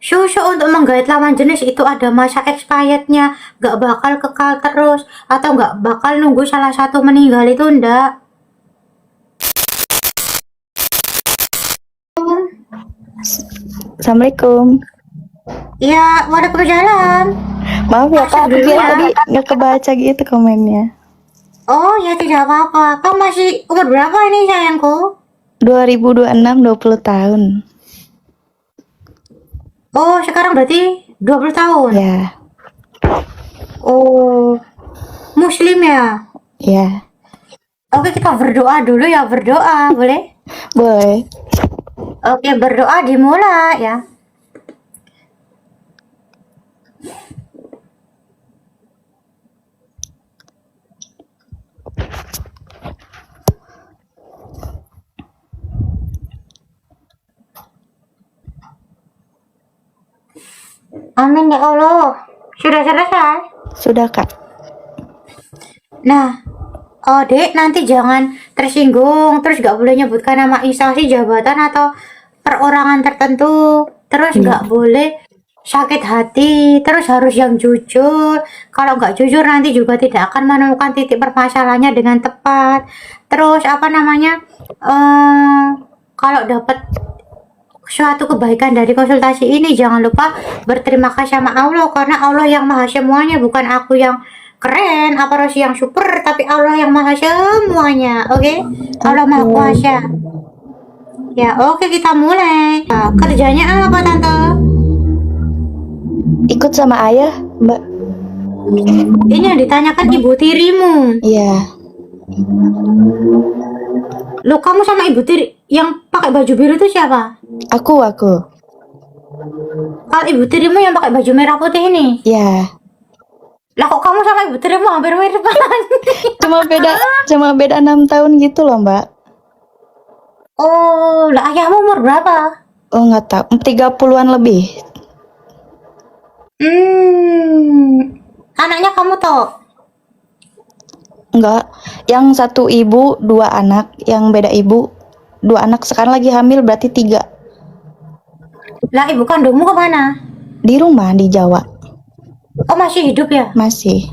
Susu untuk menggait lawan jenis itu ada masa expirednya, nggak bakal kekal terus, atau nggak bakal nunggu salah satu meninggal itu ndak. Assalamualaikum. Ya, waalaikumsalam. Maaf ya Kak, aku Masuk dulu kira ya. tadi nggak kebaca gitu komennya. Oh ya, tidak apa-apa. Kamu masih umur berapa ini sayangku? 2026, 20 tahun. Oh, sekarang berarti 20 tahun. Ya, Oh, muslim ya. ya. Oke, kita berdoa dulu ya, berdoa, boleh? Boleh. Oke, berdoa dimulai ya. Amin ya Allah. Sudah selesai? Sudah Kak. Nah, Dek, nanti jangan tersinggung, terus gak boleh nyebutkan nama instansi, jabatan, atau perorangan tertentu. Terus gak boleh sakit hati, terus harus yang jujur. Kalau nggak jujur nanti juga tidak akan menemukan titik permasalahannya dengan tepat. Terus apa namanya? Kalau dapat suatu kebaikan dari konsultasi ini, jangan lupa berterima kasih sama Allah, karena Allah yang maha semuanya, bukan aku yang keren apa Rosi yang super, tapi Allah yang maha semuanya. Oke? Allah maha kuasa ya. Oke, kita mulai. Nah, kerjanya apa tante? Ikut sama ayah, Mbak. Ini yang ditanyakan ibu tirimu. Iya. Lo, kamu sama ibu tiri yang pakai baju biru itu siapa? Aku. Kalau ibu tirimu yang pakai baju merah putih ini. Ya. Lah, kok kamu sama ibu tirimu hampir mirip banget? Cuma beda 6 tahun gitu loh, Mbak. Oh, lah ayahmu umur berapa? Oh, nggak tahu. 30-an lebih. Anaknya kamu toh? Enggak. Yang satu ibu, 2 anak. Yang beda ibu, 2 anak. Sekarang lagi hamil, berarti 3. Lah, ibu kandungmu kemana? Di rumah, di Jawa. Oh, masih hidup ya? Masih.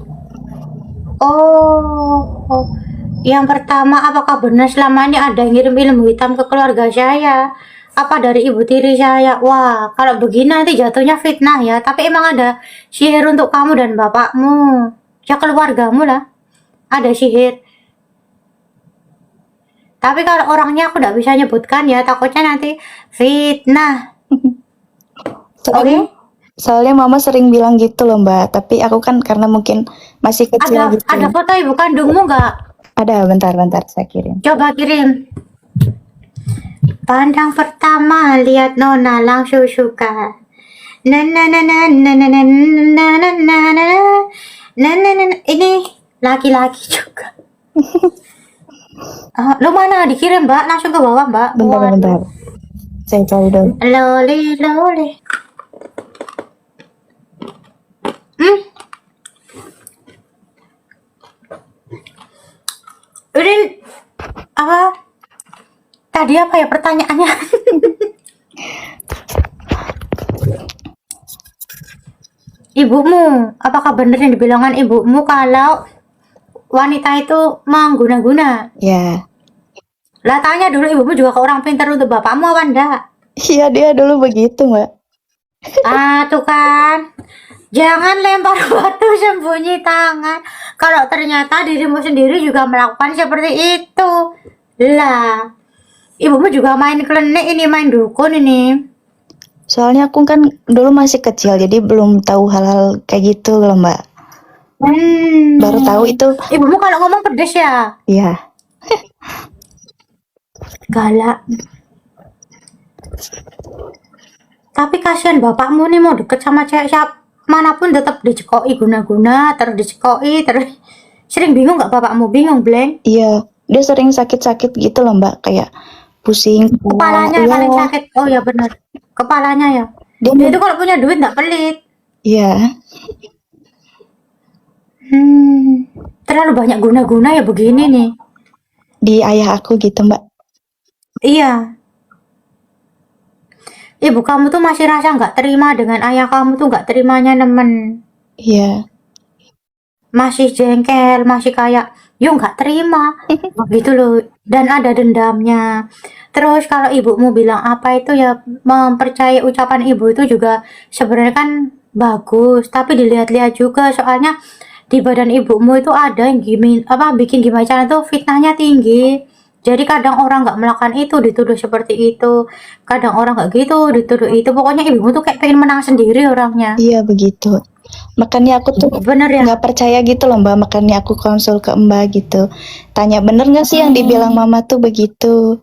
Oh. Yang pertama, apakah benar selama ini ada yang ngirim ilmu hitam ke keluarga saya? Apa dari ibu tiri saya? Wah, kalau begini nanti jatuhnya fitnah ya. Tapi emang ada sihir untuk kamu dan bapakmu. Ya, keluargamu lah. Ada sihir. Tapi kalau orangnya aku nggak bisa nyebutkan ya, takutnya nanti fitnah. Oke? Soalnya mama sering bilang gitu loh Mbak. Tapi aku kan karena mungkin masih kecil gitu. Ada foto ibu kandungmu nggak? Ada, bentar saya kirim. Coba kirim. Pandang pertama lihat Nona langsung suka. Ini laki-laki juga. Lo mana dikirim Mbak? Langsung ke bawah Mbak. Bentar. Saya cari dulu. Loli. Ini apa? Tadi apa ya pertanyaannya? Ibumu, apakah benar yang dibilangkan ibumu kalau wanita itu mengguna-guna? Ya. Lah, tanya dulu ibumu juga ke orang pintar untuk bapakmu apa enggak? Iya, dia dulu begitu Mbak. Tuh kan. Jangan lempar batu sembunyi tangan. Kalau ternyata dirimu sendiri juga melakukan seperti itu. Lah, ibumu juga main klenik ini, main dukun ini. Soalnya aku kan dulu masih kecil, jadi belum tahu hal-hal kayak gitu loh Mbak. Baru tahu itu. Ibumu kalau ngomong pedes ya? Iya. Galak. Tapi kasihan bapakmu nih, mau deket sama cewek siapa manapun tetap dicekoi guna-guna, terus dicekoi, terus sering bingung nggak bapakmu? Bingung, Bleng? Iya, dia sering sakit-sakit gitu loh Mbak, kayak pusing. Kepalanya yang paling sakit. Oh ya benar, kepalanya ya. Dia itu kalau punya duit nggak pelit. Iya. Terlalu banyak guna-guna ya begini nih. Di ayah aku gitu Mbak. Iya. ibu kamu tuh masih rasa nggak terima dengan ayah kamu tuh nggak terimanya nemen. Iya. Masih jengkel, masih kayak, "Yo nggak terima." Gitu loh, dan ada dendamnya. Terus kalau ibumu bilang apa itu ya mempercayai ucapan ibu itu juga sebenarnya kan bagus, tapi dilihat-lihat juga soalnya di badan ibumu itu ada yang bikin gimana cara tuh fitnahnya tinggi. Jadi kadang orang nggak melakukan itu dituduh seperti itu, kadang orang nggak gitu dituduh itu. Pokoknya ibumu tuh kayak pengen menang sendiri orangnya. Iya begitu. Makanya aku tuh Bener ya? nggak percaya gitu loh Mbak. Makanya aku konsul ke Mbak gitu. Tanya bener nggak sih yang dibilang Mama tuh begitu?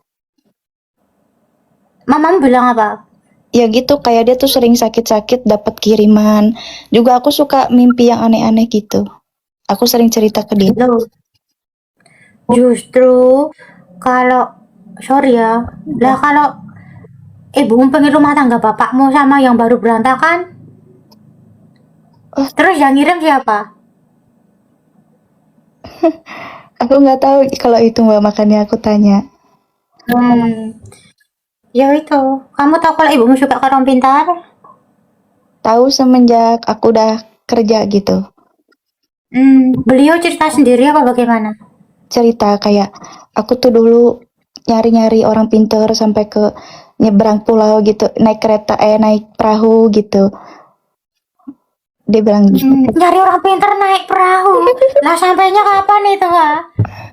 Mamamu bilang apa? Ya gitu, kayak dia tuh sering sakit-sakit dapat kiriman. Juga aku suka mimpi yang aneh-aneh gitu. Aku sering cerita ke dia. Loh, justru kalau sorry ya, lah kalau ibumu pengen rumah tangga bapakmu sama yang baru berantakan, Oh, terus yang ngirim siapa? aku nggak tahu kalau itu Mbak, makanya aku tanya. Ya itu, kamu tahu kalau ibumu suka ke orang pintar? Tahu semenjak aku udah kerja gitu. Beliau cerita sendiri apa bagaimana? Cerita kayak aku tuh dulu nyari-nyari orang pinter sampai ke nyebrang pulau gitu, naik perahu gitu. Dia bilang gitu. Nyari orang pintar naik perahu. Lah sampainya kapan itu, ha?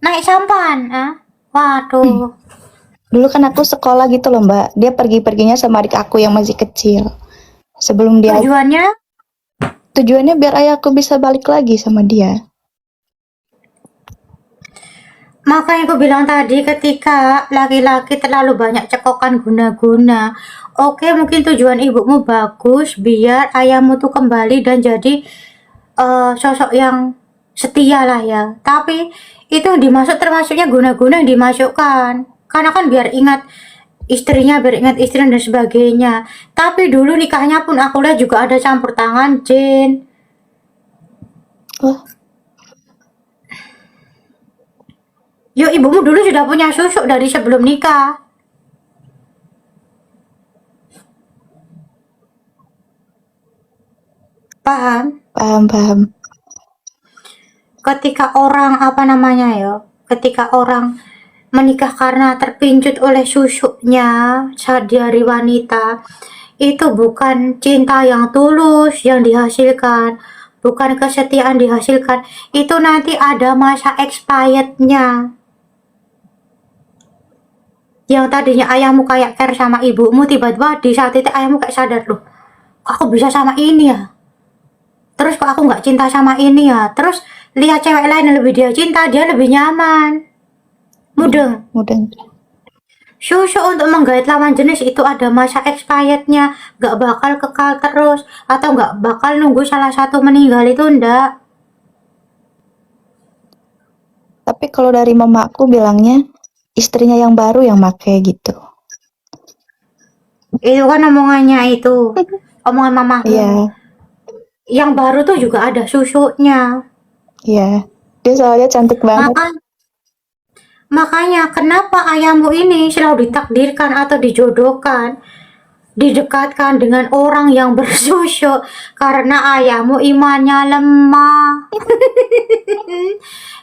Naik sampan, ah? Waduh. Dulu kan aku sekolah gitu loh Mbak. Dia pergi-perginya sama adik aku yang masih kecil. Sebelum dia Tujuannya tujuannya biar ayahku bisa balik lagi sama dia. makanya aku bilang tadi ketika laki-laki terlalu banyak cekokan guna-guna. Oke, mungkin tujuan ibumu bagus biar ayahmu tuh kembali dan jadi sosok yang setia lah ya. Tapi itu yang dimasuk termasuknya guna-guna yang dimasukkan. Karena kan biar ingat istrinya, biar ingat istri dan sebagainya. Tapi dulu nikahnya pun aku lihat juga ada campur tangan Jin. Oh, Yuk, ibumu dulu sudah punya susuk dari sebelum nikah. Paham? paham. Ketika orang apa namanya ya? Ketika orang menikah karena terpincut oleh susuknya saat dari wanita, itu bukan cinta yang tulus yang dihasilkan, bukan kesetiaan dihasilkan. Itu nanti ada masa expirednya. Yang tadinya ayahmu kayak care sama ibumu, tiba-tiba di saat itu ayahmu kayak sadar, loh, kok aku bisa sama ini ya? Terus kok aku nggak cinta sama ini ya? Terus lihat cewek lain yang lebih dia cinta, dia lebih nyaman. Mudeng. Mudeng. Susu untuk menggait lawan jenis itu ada masa expirednya, nggak bakal kekal terus, atau nggak bakal nunggu salah satu meninggal itu ndak. Tapi kalau dari mamaku bilangnya istrinya yang baru yang make gitu. Itu kan omongannya itu, omongan mamaku. Iya, Yang baru tuh juga ada susunya. iya. Dia soalnya cantik banget. Makanya kenapa ayahmu ini selalu ditakdirkan atau dijodohkan, didekatkan dengan orang yang bersusuk karena ayahmu imannya lemah.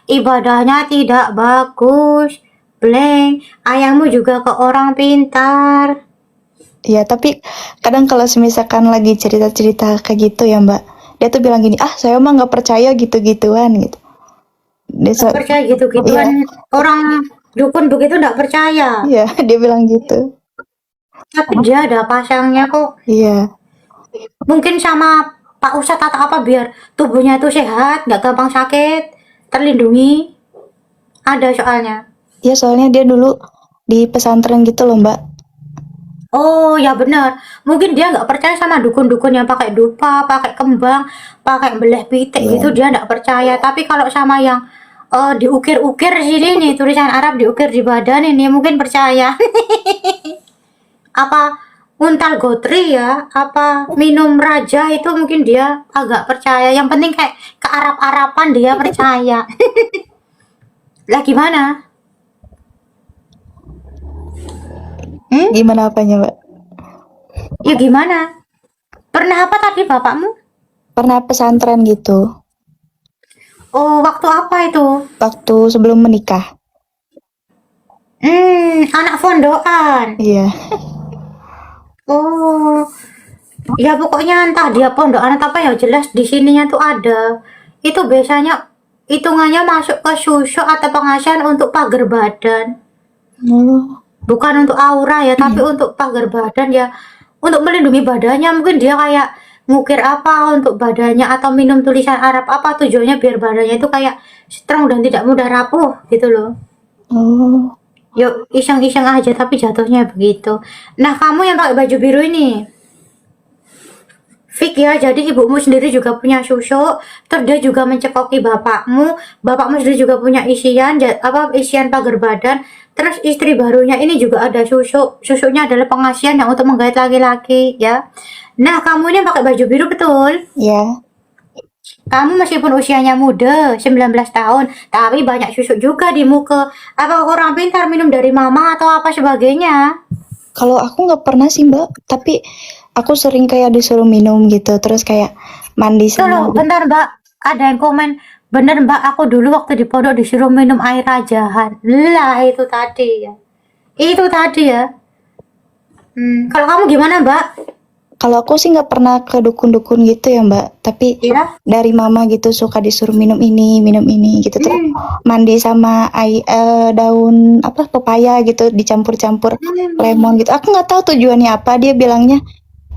Ibadahnya tidak bagus. Blank, ayahmu juga ke orang pintar. Iya, tapi kadang kalau misalkan lagi cerita-cerita kayak gitu ya Mbak, dia tuh bilang gini, ah saya mah nggak percaya gitu-gituan gitu. Dia Nggak percaya gitu-gituan. Orang dukun begitu nggak percaya. iya, dia bilang gitu. Tapi dia ada pasangnya kok. Iya, Mungkin sama Pak Ustadz atau apa biar tubuhnya itu sehat, nggak gampang sakit, terlindungi. Ada soalnya. iya soalnya dia dulu di pesantren gitu loh Mbak. Oh ya benar. Mungkin dia nggak percaya sama dukun-dukun yang pakai dupa, pakai kembang, pakai beleh pitik Iya. gitu dia nggak percaya. Tapi kalau sama yang diukir-ukir sini nih tulisan Arab diukir di badan ini mungkin percaya. Apa untal gotri ya? Apa minum raja itu mungkin dia agak percaya. Yang penting kayak ke Arab-Araban dia percaya. Lah gimana? Gimana apanya Mbak? Ya gimana? Pernah apa tadi bapakmu? Pernah pesantren gitu, Oh, waktu apa itu? waktu sebelum menikah. Anak fondokan. Iya. Oh, ya pokoknya entah dia pondokan atau apa ya jelas di sininya tuh ada. Itu biasanya hitungannya masuk ke susu atau pengasihan untuk pagar badan. Oh, Bukan untuk aura ya, tapi untuk pagar badan ya. Untuk melindungi badannya mungkin dia kayak ngukir apa untuk badannya atau minum tulisan Arab apa tujuannya biar badannya itu kayak strong dan tidak mudah rapuh gitu loh. oh, Yuk iseng-iseng aja tapi jatuhnya begitu. Nah kamu yang pakai baju biru ini, Fik ya, jadi ibumu sendiri juga punya susu, terus dia juga mencekoki bapakmu sendiri juga punya isian, isian pagar badan, terus istri barunya ini juga ada susunya adalah pengasihan yang untuk menggait laki-laki ya. Nah kamu ini pakai baju biru betul, ya. kamu meskipun usianya muda, 19 tahun, tapi banyak susu juga di muka. Apa orang pintar minum dari mama atau apa sebagainya? Kalau aku nggak pernah sih Mbak, tapi aku sering kayak disuruh minum gitu, terus kayak mandi Tolong, sama. bentar Mbak. Ada yang komen, bener Mbak, aku dulu waktu di pondok disuruh minum air rajahan. Lah, itu tadi ya. Itu tadi ya. Kalau kamu gimana Mbak? Kalau aku sih nggak pernah ke dukun-dukun gitu ya Mbak, tapi Ya. dari mama gitu suka disuruh minum ini gitu, terus mandi sama daun apa pepaya gitu dicampur-campur lemon gitu. Aku nggak tahu tujuannya apa, dia bilangnya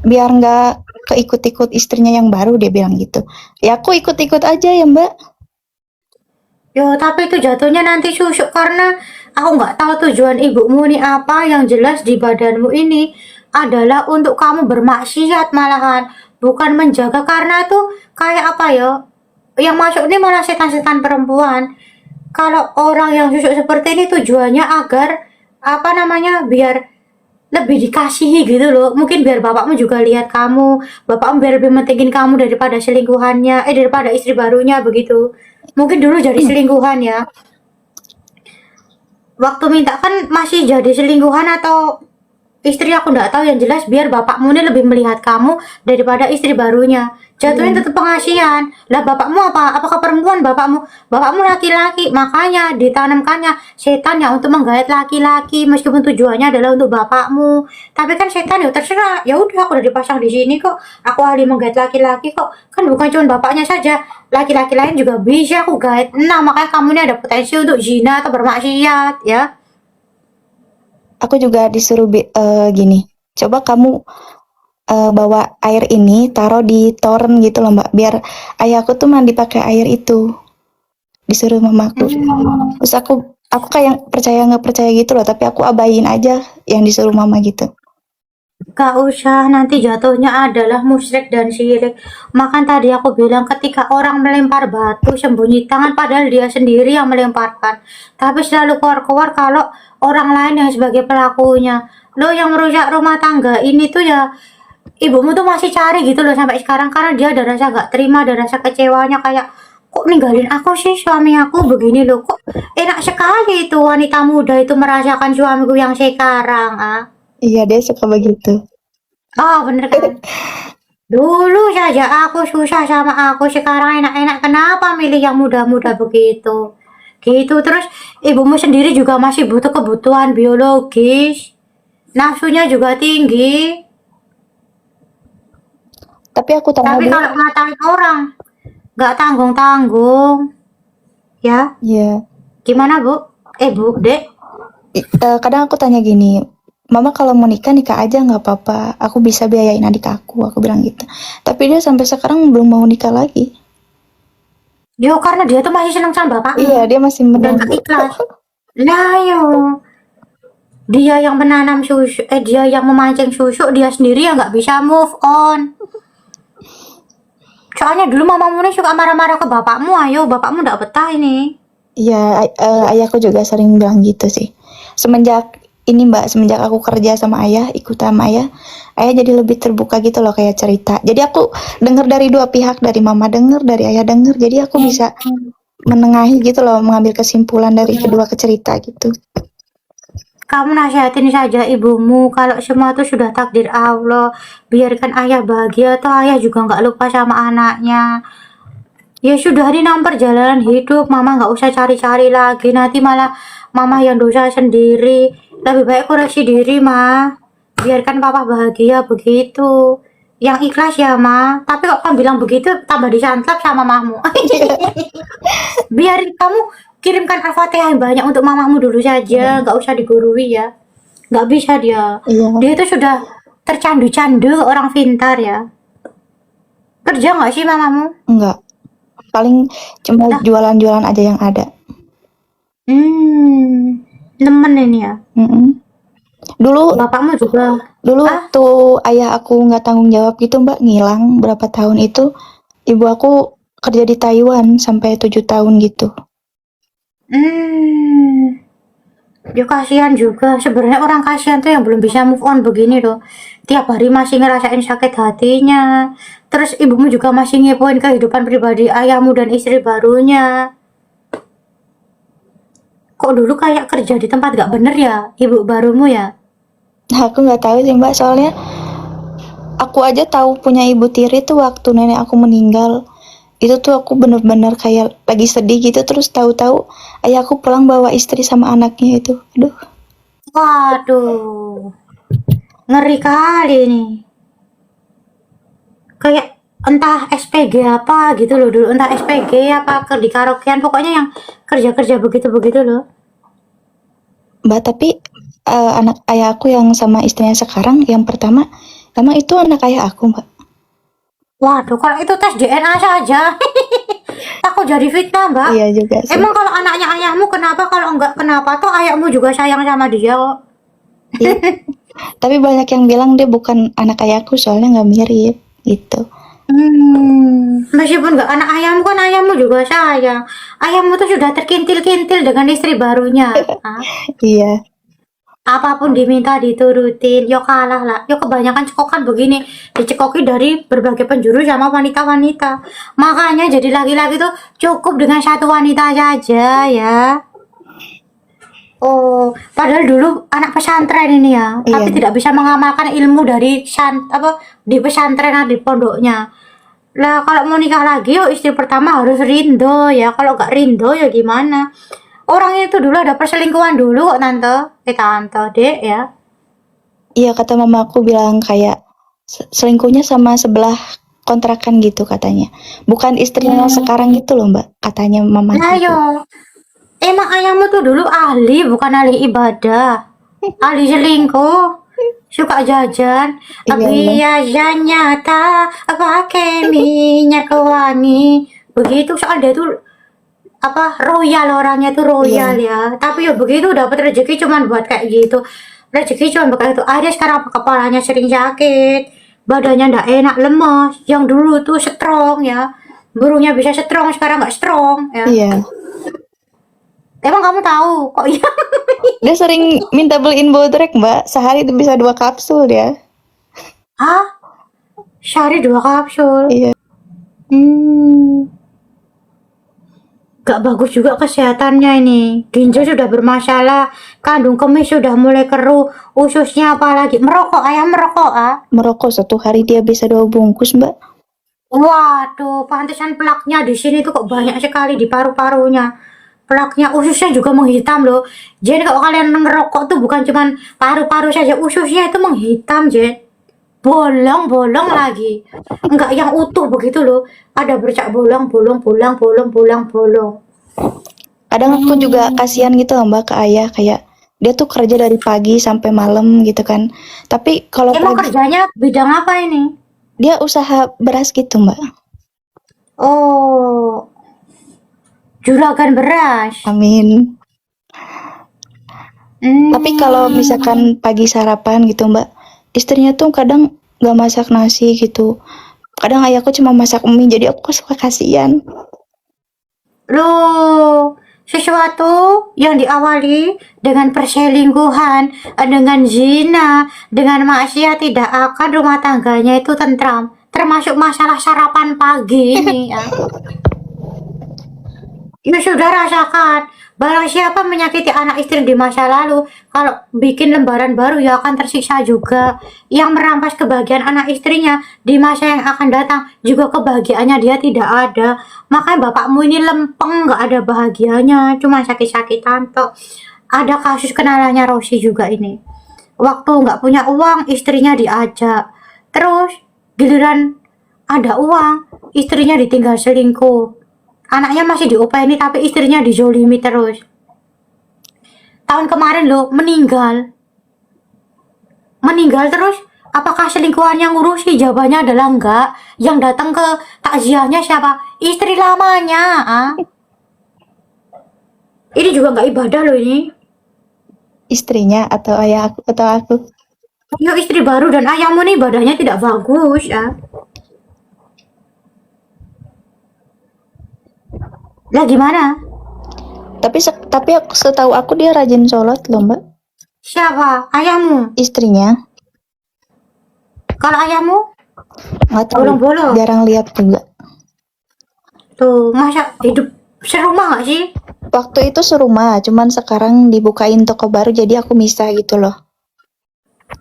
biar nggak keikut-ikut istrinya yang baru, dia bilang gitu. Ya aku ikut-ikut aja ya Mbak. Yo, tapi itu jatuhnya nanti susuk karena aku nggak tahu tujuan ibumu nih apa. Yang jelas di badanmu ini adalah untuk kamu bermaksiat malahan, bukan menjaga karena tuh kayak apa ya? Yang masuk ini malah setan-setan perempuan. Kalau orang yang susuk seperti ini tujuannya agar apa namanya biar lebih dikasihi gitu loh. Mungkin biar bapakmu juga lihat kamu, bapakmu biar lebih mentingin kamu daripada selingkuhannya, daripada istri barunya begitu. Mungkin dulu jadi selingkuhan ya. Waktu minta kan masih jadi selingkuhan atau istri aku nggak tahu, yang jelas biar bapakmu ini lebih melihat kamu daripada istri barunya. Jatuhnya tetap pengasihan. Lah bapakmu apa? Apakah perempuan bapakmu? Bapakmu laki-laki, makanya ditanamkannya setan yang untuk menggait laki-laki meskipun tujuannya adalah untuk bapakmu. Tapi kan setan ya terserah. Ya udah aku udah dipasang di sini kok. Aku ahli menggait laki-laki kok. Kan bukan cuma bapaknya saja. Laki-laki lain juga bisa aku gait. Nah, makanya kamu ini ada potensi untuk zina atau bermaksiat ya. Aku juga disuruh gini, coba kamu bawa air ini taruh di toren gitu loh Mbak, biar ayahku tuh mandi pakai air itu, disuruh mamaku. Terus aku kayak percaya nggak percaya gitu loh, tapi aku abain aja yang disuruh mama gitu. Gak usah, nanti jatuhnya adalah musyrik dan syirik. Makan tadi aku bilang ketika orang melempar batu sembunyi tangan padahal dia sendiri yang melemparkan. Tapi selalu keluar-keluar kalau orang lain yang sebagai pelakunya. Lo yang merusak rumah tangga ini tuh ya ibumu tuh masih cari gitu loh sampai sekarang karena dia ada rasa gak terima, ada rasa kecewanya kayak kok ninggalin aku sih suami aku begini loh, kok enak sekali itu wanita muda itu merasakan suamiku yang sekarang ah. Iya, dia suka begitu. Oh, bener kan? Dulu saja aku susah sama aku, sekarang enak-enak. Kenapa milih yang muda-muda begitu? Gitu, terus ibumu sendiri juga masih butuh kebutuhan biologis. Nafsunya juga tinggi. Tapi aku tanya Tapi dulu, kalau ngatain orang, nggak tanggung-tanggung. Ya, ya, gimana Bu? Bu, Dek? kadang aku tanya gini, Mama kalau mau nikah aja nggak apa-apa, aku bisa biayain adik aku bilang gitu. Tapi dia sampai sekarang belum mau nikah lagi. Yo, karena dia tuh masih senang sama bapaknya. Iya, dia masih Dan menunggu. gak ikhlas. Lah yo. Dia yang menanam susu, dia yang memancing susu, dia sendiri yang nggak bisa move on. Soalnya dulu mamamu nih suka marah-marah ke bapakmu, ayo bapakmu nggak betah ini. Iya, ayahku juga sering bilang gitu sih. Semenjak ini Mbak, semenjak aku kerja sama ayah, ikut sama ayah jadi lebih terbuka gitu loh kayak cerita. Jadi aku denger dari dua pihak, dari mama denger, dari ayah denger. Jadi aku bisa menengahi gitu loh, mengambil kesimpulan dari kedua cerita gitu. Kamu nasihatin saja ibumu kalau semua itu sudah takdir Allah. Biarkan ayah bahagia, toh ayah juga nggak lupa sama anaknya. Ya sudah, ini nampak perjalanan hidup, mama nggak usah cari-cari lagi, nanti malah mama yang dosa sendiri. Lebih baik koreksi diri, ma. Biarkan papa bahagia begitu. Yang ikhlas ya, ma. Tapi kok kamu bilang begitu, tambah disantlap sama mamamu. Biarin kamu kirimkan Al-Fatihah yang banyak untuk mamamu dulu saja, nggak usah digurui ya. Nggak bisa dia. Iya. Dia itu sudah tercandu-candu orang pintar ya. Kerja nggak sih mamamu? Enggak. Paling cuma Lah. jualan-jualan aja yang ada. Nemen ini ya. Mm-mm. Dulu Bapakmu juga. waktu ayah aku nggak tanggung jawab gitu Mbak, ngilang berapa tahun itu, ibu aku kerja di Taiwan sampai 7 tahun gitu. Ya kasihan juga. Sebenarnya orang kasihan tuh yang belum bisa move on begini loh. Tiap hari masih ngerasain sakit hatinya. Terus ibumu juga masih ngepoin kehidupan pribadi ayahmu dan istri barunya. Kok dulu kayak kerja di tempat gak bener ya, ibu barumu ya? Nah, aku nggak tahu sih Mbak, soalnya aku aja tahu punya ibu tiri tuh waktu nenek aku meninggal. Itu tuh aku bener-bener kayak lagi sedih gitu, terus tahu-tahu ayah aku pulang bawa istri sama anaknya itu. Aduh, Waduh, ngeri kali nih. Kayak entah SPG apa gitu loh dulu, entah SPG apa di karaokean, pokoknya yang kerja-kerja begitu-begitu loh. Mbak, tapi anak ayah aku yang sama istrinya sekarang, yang pertama, emang itu anak ayah aku, Mbak. Waduh, kalau itu tes DNA saja. Takut jadi fitnah, Mbak. Iya juga sih. Emang kalau anaknya ayahmu kenapa, kalau enggak kenapa, toh ayahmu juga sayang sama dia kok. Iya. Tapi banyak yang bilang dia bukan anak ayahku soalnya nggak mirip gitu. Meskipun nggak anak ayahmu, kan ayahmu juga sayang. Ayahmu tuh sudah terkintil-kintil dengan istri barunya. Hah? Iya. Apapun diminta diturutin, yo kalah lah. Yo kebanyakan cekokan begini, dicekoki dari berbagai penjuru sama wanita-wanita. Makanya jadi laki-laki tuh cukup dengan satu wanita saja ya. Oh, padahal dulu anak pesantren ini ya, Iya. tapi tidak bisa mengamalkan ilmu dari di pesantren atau di pondoknya. Lah kalau mau nikah lagi, yo istri pertama harus rindu ya. Kalau nggak rindu ya gimana? Orang itu dulu ada perselingkuhan dulu kok tante, tante, dek ya. Iya, kata mama aku bilang kayak selingkuhnya sama sebelah kontrakan gitu katanya. Bukan istrinya yang sekarang gitu loh, Mbak, katanya mama Nah gitu. yo, emang ayahmu tuh dulu ahli, bukan ahli ibadah, ahli selingkuh, suka jajan, biasanya tak pakai minyak wangi, begitu soal dia tuh apa royal, orangnya tuh royal ya. Tapi ya begitu dapat rezeki cuman buat kayak gitu, rezeki cuman buat kayak itu aja. Sekarang kepalanya sering sakit, badannya ndak enak, lemas. Yang dulu tuh strong ya, burungnya bisa strong, sekarang nggak strong ya. Iya. Emang kamu tahu kok ya? Dia sering minta beliin bodrek, Mbak. Sehari itu bisa 2 kapsul dia. Hah? Sehari 2 kapsul? Iya. Gak bagus juga kesehatannya ini. Ginjal sudah bermasalah, kandung kemih sudah mulai keruh, ususnya apalagi. Merokok, ayam merokok ah. Merokok 1 hari dia bisa 2 bungkus, Mbak. Waduh, pantesan plaknya di sini tuh kok banyak sekali di paru-parunya. Plaknya, ususnya juga menghitam loh. Jadi kalau kalian ngerokok tuh bukan cuman paru-paru saja, ususnya itu menghitam, Jen. Bolong-bolong lagi. Enggak yang utuh begitu loh. Ada bercak bolong. Kadang aku juga kasihan gitu loh, Mbak, ke ayah, kayak dia tuh kerja dari pagi sampai malam gitu kan. Tapi kalau Emang pagi kerjanya bidang apa ini? dia usaha beras gitu, Mbak. Oh, juragan beras. Amin. Tapi kalau misalkan pagi sarapan gitu, Mbak, istrinya tuh kadang gak masak nasi gitu. Kadang ayahku cuma masak mie, jadi aku suka kasihan. Loh, sesuatu yang diawali dengan perselingkuhan, dengan zina, dengan maksiat, tidak akan rumah tangganya itu tentram. Termasuk masalah sarapan pagi ini ya. Ya sudah rasakan. Barang siapa menyakiti anak istri di masa lalu, kalau bikin lembaran baru ya akan tersiksa juga. Yang merampas kebahagiaan anak istrinya di masa yang akan datang juga kebahagiaannya dia tidak ada. Makanya bapakmu ini lempeng, nggak ada bahagianya, cuma sakit-sakitan tok. Ada kasus kenalannya Rosi juga ini. Waktu nggak punya uang, istrinya diajak. Terus giliran ada uang, istrinya ditinggal selingkuh. Anaknya masih diopeni tapi istrinya dizolimi terus. Tahun kemarin loh meninggal. Meninggal terus apakah selingkuhan yang ngurusi? Jawabannya adalah enggak. Yang datang ke takziahnya siapa? Istri lamanya. Ah. Ini juga nggak ibadah loh ini. Istrinya atau ayah aku atau aku? Yo istri baru dan ayahmu nih ibadahnya tidak bagus ya. Lah gimana? Tapi aku setahu aku dia rajin sholat loh Mbak. Siapa? Ayahmu? Istrinya Kalau ayahmu? nggak tahu, Bolong-bolong. jarang lihat juga. Tuh, masa hidup serumah nggak sih? Waktu itu serumah, cuman sekarang dibukain toko baru jadi aku misah gitu loh.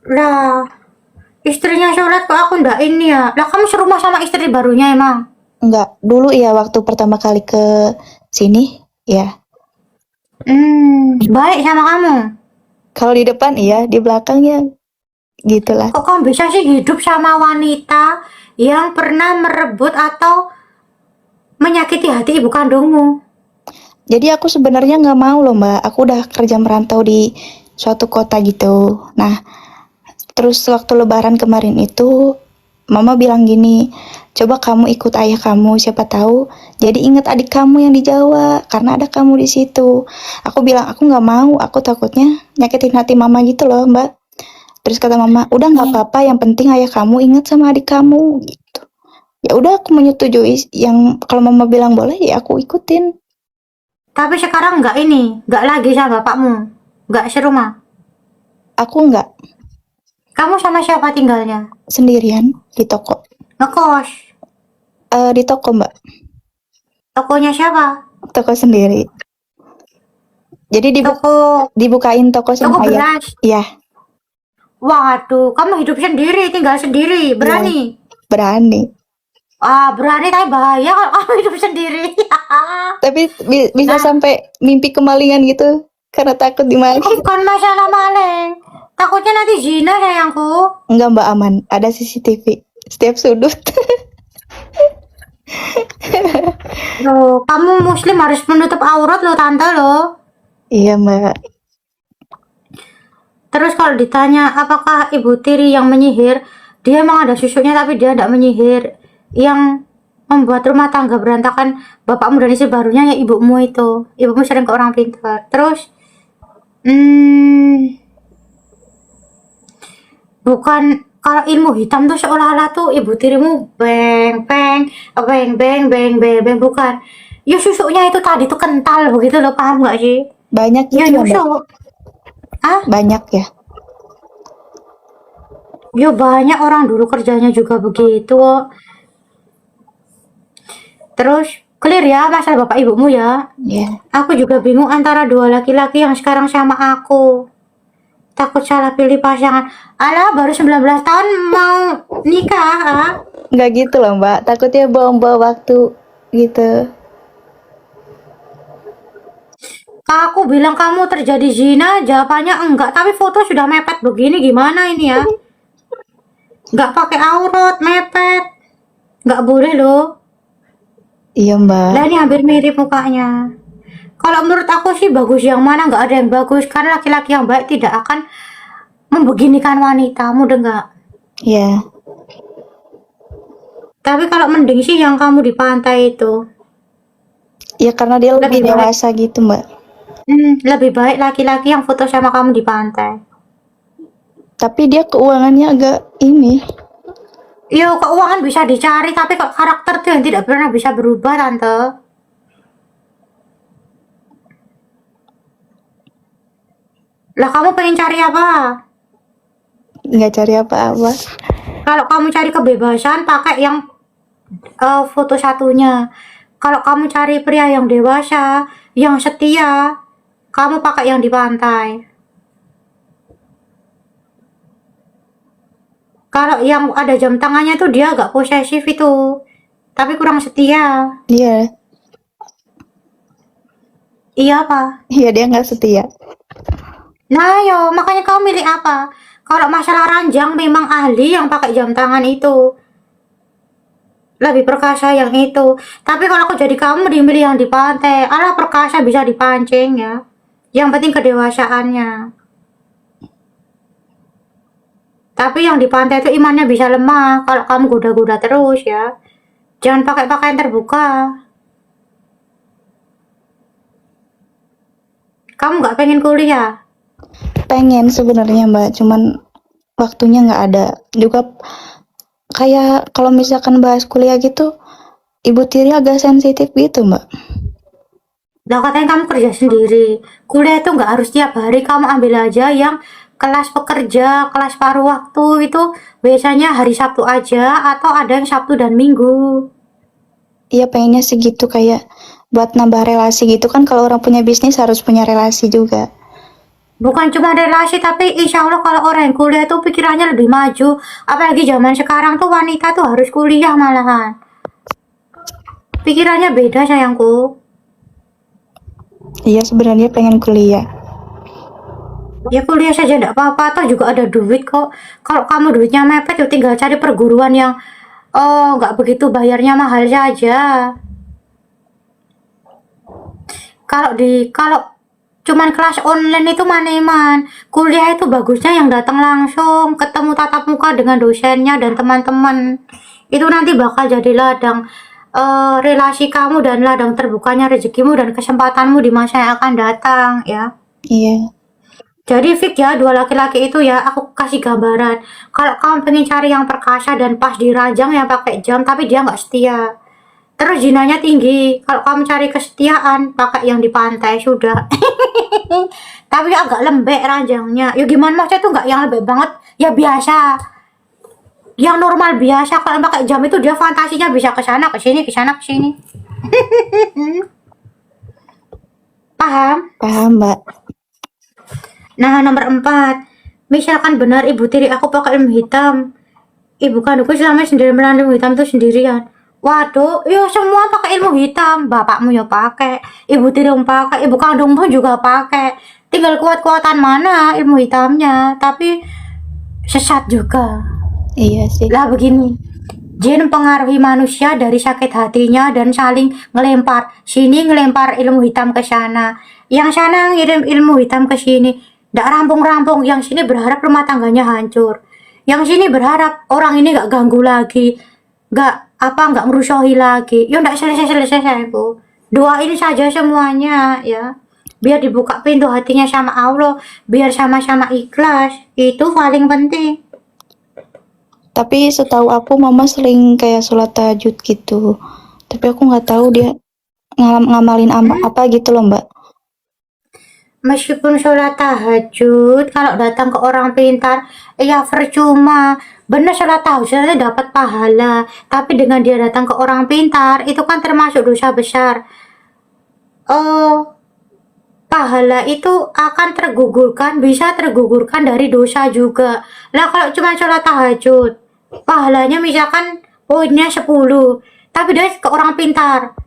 Lah, istrinya sholat kok aku ndak ini ya. Lah kamu serumah sama istri barunya emang? Enggak, dulu ya waktu pertama kali ke sini ya. Baik sama kamu. Kalau di depan iya, di belakang ya gitulah. Kok kamu bisa sih hidup sama wanita yang pernah merebut atau menyakiti hati ibu kandungmu? Jadi aku sebenarnya nggak mau loh Mbak, aku udah kerja merantau di suatu kota gitu. Nah, terus waktu lebaran kemarin itu Mama bilang gini, coba kamu ikut ayah kamu, siapa tahu jadi inget adik kamu yang di Jawa, karena ada kamu di situ. Aku bilang aku nggak mau, aku takutnya nyakitin hati Mama gitu loh Mbak. Terus kata Mama, udah nggak apa-apa, yang penting ayah kamu ingat sama adik kamu gitu. Ya udah aku menyetujui, yang kalau Mama bilang boleh ya aku ikutin. Tapi sekarang nggak lagi sama bapakmu, nggak serumah. Aku nggak Kamu sama siapa tinggalnya? sendirian di toko. Ngekos. Di toko Mbak, Tokonya siapa? toko sendiri. Jadi Toko dibukain toko sama ayah. beras. Iya, Waduh, kamu hidup sendiri, tinggal sendiri, berani? berani. Ah, berani tapi bahaya kalau kamu hidup sendiri. Tapi bisa Nah, sampai mimpi kemalingan gitu karena takut dimaling. bukan masalah maling. Takutnya nanti zina sayangku. Enggak Mbak, aman, ada CCTV setiap sudut. Loh, kamu muslim harus menutup aurat loh tante loh. Iya Mbak. Terus kalau ditanya apakah ibu tiri yang menyihir, dia emang ada susunya tapi dia tidak menyihir. Yang membuat rumah tangga berantakan bapakmu dan istri barunya ya ibumu itu. Ibumu sering ke orang pintar. Terus, bukan kalau ilmu hitam tuh seolah-olah tuh ibu tirimu beng beng beng beng beng beng beng bukan. Ya susunya itu tadi tuh kental begitu loh, paham nggak sih? Banyak Ya gitu ya Mbak. nyusuk. Ah, Banyak ya. ya banyak orang dulu kerjanya juga begitu. Terus clear ya masalah bapak ibumu ya. Iya. Aku juga bingung antara dua laki-laki yang sekarang sama aku. Takut salah pilih pasangan. Alah, baru 19 tahun mau nikah. Ah. Enggak gitu loh Mbak. Takutnya buang-buang waktu gitu. Aku bilang kamu terjadi zina, jawabannya enggak. Tapi foto sudah mepet begini, gimana ini ya? Enggak pakai aurat, mepet. Enggak boleh loh. Iya Mbak. Lah ini hampir mirip mukanya. Kalau menurut aku sih bagus yang mana, nggak ada yang bagus. Karena laki-laki yang baik tidak akan membeginikan wanita, mudah nggak? Iya. Tapi kalau mending sih yang kamu di pantai itu. Ya karena dia lebih Lebih baik. dewasa gitu Mbak. Lebih baik laki-laki yang foto sama kamu di pantai. Tapi dia keuangannya agak ini. Yo, keuangan bisa dicari, tapi kok karakter tuh yang tidak pernah bisa berubah, tante. Lah kamu pengen cari apa? Nggak cari apa-apa. Kalau kamu cari kebebasan, pakai yang foto satunya. Kalau kamu cari pria yang dewasa, yang setia, kamu pakai yang di pantai. Kalau yang ada jam tangannya tuh dia agak posesif itu, tapi kurang setia. Iya, Iya apa? iya dia nggak setia. Nah, yo, makanya kamu milih apa? Kalau masalah ranjang memang ahli yang pakai jam tangan itu. Lebih perkasa yang itu. Tapi kalau aku jadi kamu dimilih yang di pantai. Alah perkasa bisa dipancing ya. Yang penting kedewasaannya. Tapi yang di pantai itu imannya bisa lemah kalau kamu goda-goda terus ya. Jangan pakai pakaian terbuka. Kamu nggak pengen kuliah? Pengen sebenarnya Mbak, cuman waktunya nggak ada. Juga kayak kalau misalkan bahas kuliah gitu, Ibu Tiri agak sensitif gitu Mbak. Lah katanya kamu kerja sendiri. Kuliah itu nggak harus tiap hari, kamu ambil aja yang kelas pekerja, kelas paruh waktu itu biasanya hari Sabtu aja atau ada yang Sabtu dan Minggu. Iya pengennya sih gitu kayak buat nambah relasi gitu kan, kalau orang punya bisnis harus punya relasi juga. Bukan cuma relasi, tapi insya Allah kalau orang yang kuliah itu pikirannya lebih maju. Apalagi zaman sekarang tuh wanita tuh harus kuliah malahan. Pikirannya beda sayangku. Iya sebenarnya pengen kuliah. Ya kuliah saja enggak apa-apa, toh juga ada duit kok. Kalau kamu duitnya mepet, ya tinggal cari perguruan yang nggak begitu bayarnya mahal saja. Kalau cuman kelas online itu maneman. Kuliah itu bagusnya yang datang langsung, ketemu tatap muka dengan dosennya dan teman-teman. Itu nanti bakal jadi ladang relasi kamu dan ladang terbukanya rezekimu dan kesempatanmu di masa yang akan datang ya. Iya. Jadi fix ya, dua laki-laki itu ya, aku kasih gambaran. Kalau kamu pengen cari yang perkasa dan pas dirajang yang pakai jam, tapi dia nggak setia. Terus jinanya tinggi. Kalau kamu cari kesetiaan, pakai yang di pantai sudah. Tapi agak lembek ranjangnya. Ya gimana maksudnya tuh nggak yang lembek banget. Ya biasa. Yang normal biasa. Kalau pakai jam itu dia fantasinya bisa ke sana, ke sini, ke sana, ke sini. Paham? Paham Mbak. Nah, nomor 4. Misalkan benar ibu tiri aku pakai ilmu hitam. Ibu kandungku selama sendiri melawan ilmu hitam tuh sendirian. Waduh, yo semua pakai ilmu hitam. Bapakmu ya pakai, ibu tiri pakai, ibu kandungmu juga pakai. Tinggal kuat-kuatan mana ilmu hitamnya, tapi sesat juga. Iya sih. Lah begini, jin mempengaruhi manusia dari sakit hatinya dan saling ngelempar. Sini ngelempar ilmu hitam ke sana. Yang sana ngirim ilmu hitam ke sini. Nggak rampung-rampung. Yang sini berharap rumah tangganya hancur. Yang sini berharap orang ini nggak ganggu lagi. Nggak merusuhi lagi. Ya nggak selesai-selesai sayangku. Doain saja semuanya ya. Biar dibuka pintu hatinya sama Allah. Biar sama-sama ikhlas. Itu paling penting. Tapi setahu aku mama sering kayak sholat tahajud gitu. Tapi aku nggak tahu dia ngamalin apa gitu loh Mbak. Meskipun sholat tahajud, kalau datang ke orang pintar, ya percuma. Benar sholat tahajud nanti dapat pahala. Tapi dengan dia datang ke orang pintar, itu kan termasuk dosa besar. Pahala itu akan tergugurkan, bisa tergugurkan dari dosa juga. Lah kalau cuma sholat tahajud, pahalanya misalkan poinnya 10, tapi dia ke orang pintar.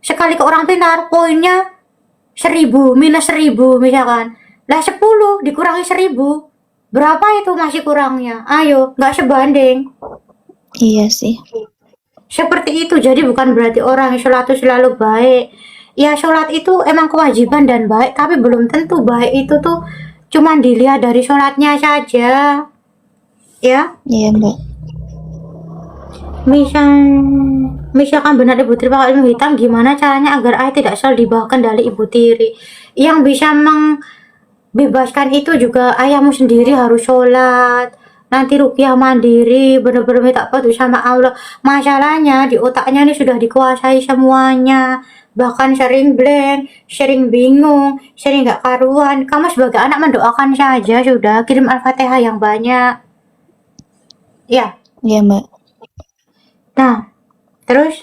Sekali ke orang pintar, poinnya 1000, minus 1000 misalkan. Lah 10 dikurangi 1000. Berapa itu masih kurangnya? Ayo, nggak sebanding. Iya sih. Seperti itu, jadi bukan berarti orang yang sholat itu selalu baik. Ya sholat itu emang kewajiban dan baik, tapi belum tentu baik itu tuh cuman dilihat dari sholatnya saja. Ya, Iya Mbak. misalkan benar ibu tiri pakai ilmu hitam, gimana caranya agar ayah tidak selalu di bawah kendali ibu tiri? Yang bisa membebaskan itu juga ayahmu sendiri harus sholat. Nanti rupiah mandiri, benar-benar minta petunjuk sama Allah. Masalahnya di otaknya ini sudah dikuasai semuanya. Bahkan sering blank, sering bingung, sering gak karuan. Kamu sebagai anak mendoakan saja sudah, kirim Al-Fatihah yang banyak. Ya, Iya Mbak. nah, terus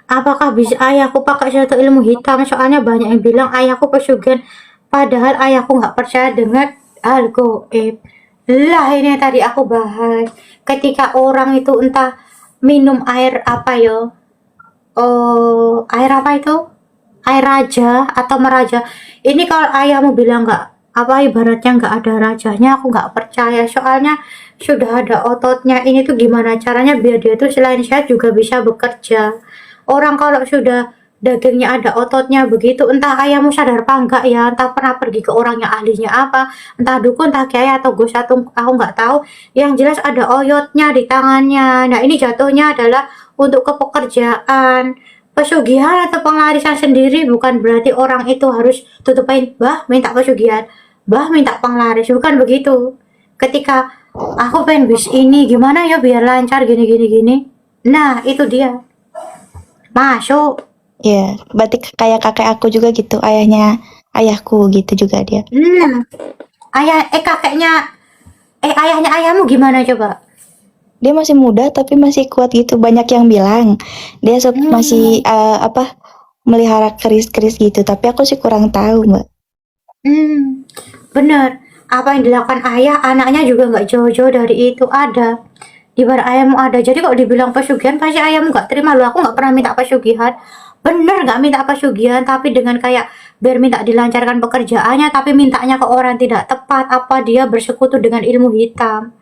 Apakah bisa ayahku pakai suatu ilmu hitam? Soalnya banyak yang bilang ayahku pesugihan, padahal ayahku nggak percaya dengan hal goib. Lah ini yang tadi aku bahas. Ketika orang itu entah minum air apa yo, oh air apa itu? Air raja atau meraja. Ini kalau ayahmu bilang nggak apa ibaratnya nggak ada rajanya, aku nggak percaya. Soalnya sudah ada ototnya. Ini tuh gimana caranya biar dia tuh selain sehat juga bisa bekerja. Orang kalau sudah dagingnya ada ototnya begitu, entah ayahmu sadar apa enggak ya, entah pernah pergi ke orang yang ahlinya apa, entah dukun, entah kiai atau gus atau aku nggak tahu. Yang jelas ada oyotnya di tangannya. Nah ini jatuhnya adalah untuk kepekerjaan. Pesugihan atau penglarisan sendiri bukan berarti orang itu harus tutupin, bah minta pesugihan, bah minta penglaris, bukan begitu. Ketika aku pengen bis ini gimana ya biar lancar gini gini gini. Nah, itu dia. Masuk. Ya, berarti kayak kakek aku juga gitu, ayahku gitu juga dia. Kakeknya ayahnya ayahmu gimana coba? Dia masih muda tapi masih kuat gitu. Banyak yang bilang dia masih melihara keris-keris gitu. Tapi aku sih kurang tahu, Mbak. Bener. Apa yang dilakukan ayah, anaknya juga nggak jauh-jauh dari itu ada. Di bar ayahmu ada. Jadi kalau dibilang pesugihan, pasti ayahmu nggak terima loh. Aku nggak pernah minta pesugihan. Bener nggak minta pesugihan, tapi dengan kayak biar minta dilancarkan pekerjaannya, tapi mintanya ke orang tidak tepat. Apa dia bersekutu dengan ilmu hitam?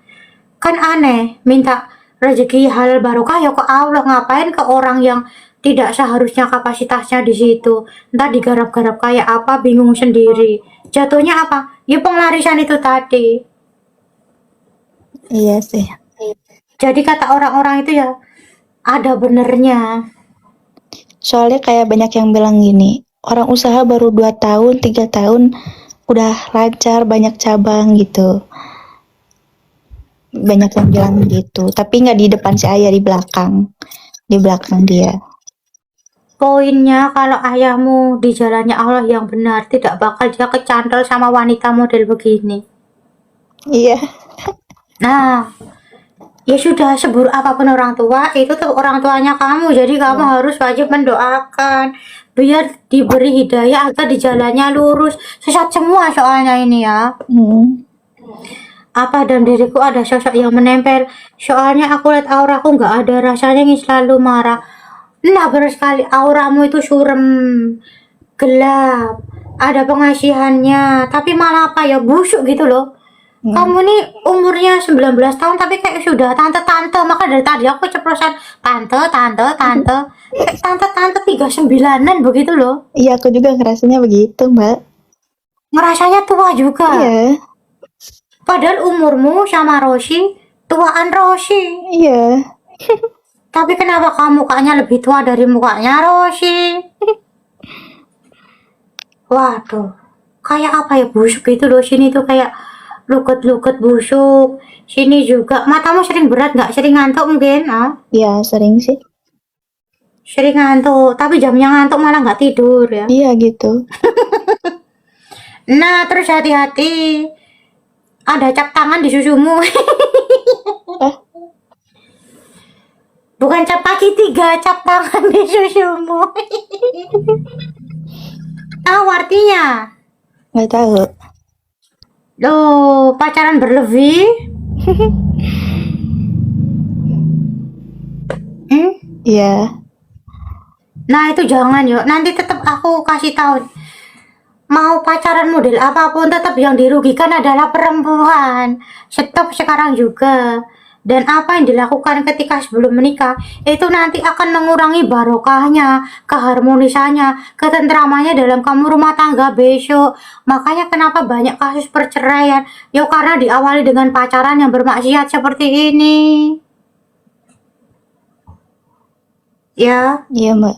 Kan aneh, minta rezeki halal barokah ya ke Allah, ngapain ke orang yang tidak seharusnya kapasitasnya di situ. Ntar digarap-garap kayak apa, bingung sendiri. Jatuhnya apa? Ya penglarisan itu tadi. Iya sih. Jadi kata orang-orang itu ya ada benernya. Soalnya kayak banyak yang bilang gini, orang usaha baru 2 tahun, 3 tahun udah lancar, banyak cabang gitu. Banyak yang bilang gitu, tapi nggak di depan si ayah, di belakang dia. Poinnya kalau ayahmu di jalannya Allah yang benar, tidak bakal dia kecantol sama wanita model begini. Iya. Nah, ya sudah, seburuk apapun orang tua, itu tuh orang tuanya kamu. Jadi kamu harus wajib mendoakan biar diberi hidayah agar di jalannya lurus. Sesat semua soalnya ini ya. Apa dan diriku ada sosok yang menempel. Soalnya aku lihat auraku nggak ada rasanya, yang selalu marah. Nah, benar sekali auramu itu surem, gelap, ada pengasihannya, tapi malah apa ya busuk gitu loh. Kamu nih umurnya 19 tahun tapi kayak sudah tante-tante, maka dari tadi aku ceplosan tante. Kayak tante-tante 39-an begitu loh. Iya, aku juga ngerasanya begitu, Mbak. Ngerasanya tua juga. Iya. Padahal umurmu sama Roshi, tuaan Roshi. Iya. Tapi kenapa kamu mukanya lebih tua dari mukanya Roshi? Waduh, kayak apa ya busuk gitu loh. Sini tuh kayak luket-luket busuk. Sini juga. Matamu sering berat nggak? Sering ngantuk mungkin? Iya, sering sih. Sering ngantuk, tapi jamnya ngantuk malah nggak tidur ya. Iya gitu. Nah, terus hati-hati. Ada cap tangan di susumu. Bukan cap kaki 3, cap tangan di susumu. Tahu artinya? Nggak tahu. Loh, pacaran berlebih? Iya. Nah, itu jangan yuk. Nanti tetap aku kasih tahu. Mau pacaran model apapun tetap yang dirugikan adalah perempuan. Stop sekarang juga. Dan apa yang dilakukan ketika sebelum menikah itu nanti akan mengurangi barokahnya, keharmonisannya, ketentramannya dalam kamu rumah tangga besok. Makanya kenapa banyak kasus perceraian? Ya karena diawali dengan pacaran yang bermaksiat seperti ini. Ya. Iya, Mbak.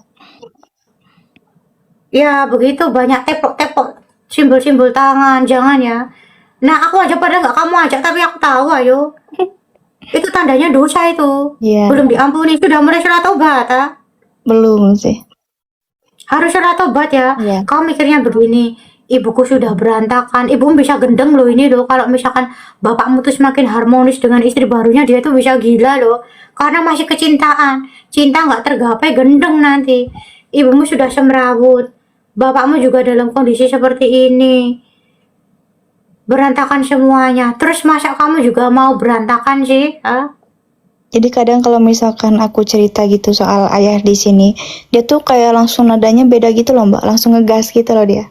Ya begitu, banyak tepok-tepok, simbol-simbol tangan, jangan ya. Nah aku aja pada nggak kamu ajak, tapi aku tahu ayo. Itu tandanya dosa itu. Iya. Belum diampuni, sudah mulai surat tobat Belum sih. Harus surat tobat ya. Iya. Kau mikirnya begini, ibuku sudah berantakan. Ibumu bisa gendeng loh ini loh. Kalau misalkan bapakmu tuh semakin harmonis dengan istri barunya, dia tuh bisa gila loh. Karena masih kecintaan. Cinta nggak tergapai, gendeng nanti. Ibumu sudah semrawut. Bapakmu juga dalam kondisi seperti ini. Berantakan semuanya. Terus masa kamu juga mau berantakan sih? Hah? Jadi kadang kalau misalkan aku cerita gitu soal ayah di sini, dia tuh kayak langsung nadanya beda gitu loh Mbak, langsung ngegas gitu loh dia.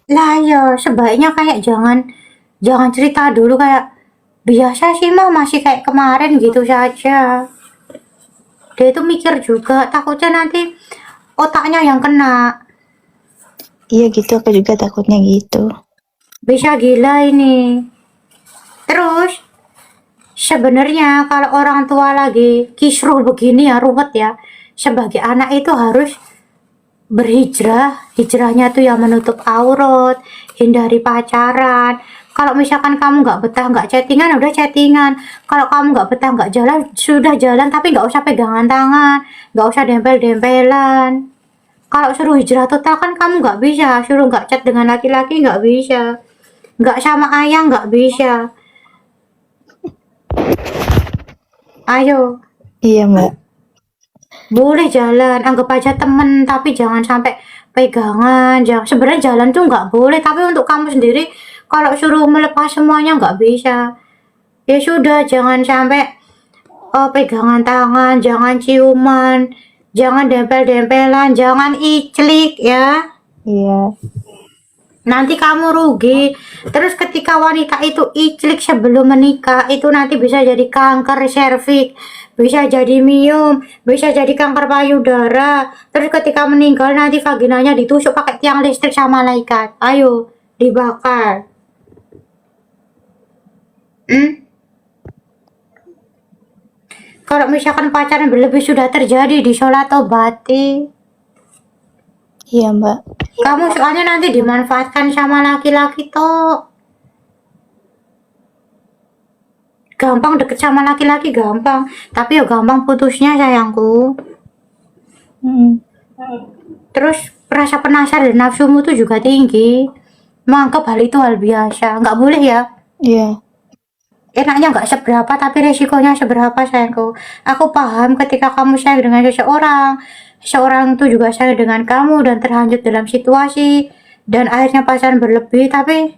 Lah ya, sebaiknya kayak jangan cerita dulu kayak biasa sih mah masih kayak kemarin gitu saja. Dia itu mikir juga, takutnya nanti otaknya yang kena. Iya gitu, aku juga takutnya gitu. Bisa gila ini. Terus, sebenarnya kalau orang tua lagi kisruh begini ya, ruwet ya. Sebagai anak itu harus berhijrah. Hijrahnya tuh yang menutup aurat, hindari pacaran. Kalau misalkan kamu nggak betah nggak chattingan, udah chattingan. Kalau kamu nggak betah nggak jalan, sudah jalan tapi nggak usah pegangan tangan, nggak usah dempel-dempelan. Kalau suruh hijrah total kan kamu nggak bisa, suruh nggak chat dengan laki-laki nggak bisa, nggak sama ayah nggak bisa. Ayo, Iya Mbak. boleh jalan, anggap aja temen, tapi jangan sampai pegangan. Jangan, sebenarnya jalan tuh nggak boleh, tapi untuk kamu sendiri, kalau suruh melepas semuanya nggak bisa. Ya sudah, jangan sampai pegangan tangan, jangan ciuman, jangan dempel-dempelan, jangan iclik ya. Iya. Nanti kamu rugi. Terus ketika wanita itu iclik sebelum menikah, itu nanti bisa jadi kanker serviks, bisa jadi miom, bisa jadi kanker payudara. Terus ketika meninggal nanti vaginanya ditusuk pakai tiang listrik sama malaikat. Ayo, dibakar. Hmm? Kalau misalkan pacaran berlebih sudah terjadi, disolat obati. Iya Mbak. Kamu soalnya nanti dimanfaatkan sama laki-laki toh. Gampang deket sama laki-laki gampang, tapi ya gampang putusnya sayangku. Mm. Terus rasa penasaran dan nafsumu tuh juga tinggi. Menganggap hal itu hal biasa, nggak boleh ya. Iya. Enaknya nggak seberapa tapi resikonya seberapa sayangku. Aku paham ketika kamu sayang dengan seseorang, seseorang itu juga sayang dengan kamu dan terhanyut dalam situasi dan akhirnya pacaran berlebih, tapi